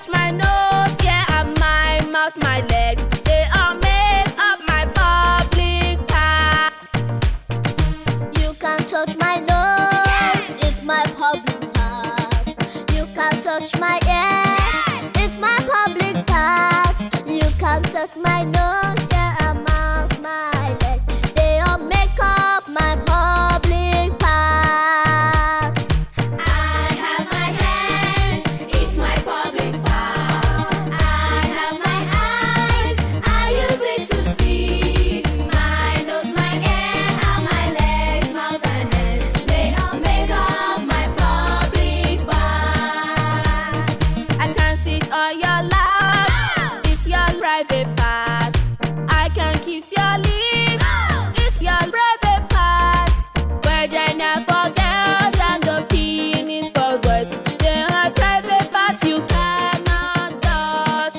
touch my nose, yeah, and my mouth, my legs. They all make up my public parts. You can touch my nose, it's my public part. You can touch my ear, it's my public part. You can touch my nose, yeah, and mouth, my leg. They all make up my public parts. I have my hands, it's my public part. I have my eyes, I use it to see. My nose, my ear, and my legs, mouth and hands, they all make up my public parts. I can sit on your lap, it's your private part. I can kiss your lips, it's your private part. Vagina for girls and the penis for boys. They are private parts you cannot touch.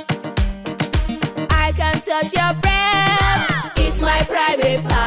I can touch your breast, it's my private part.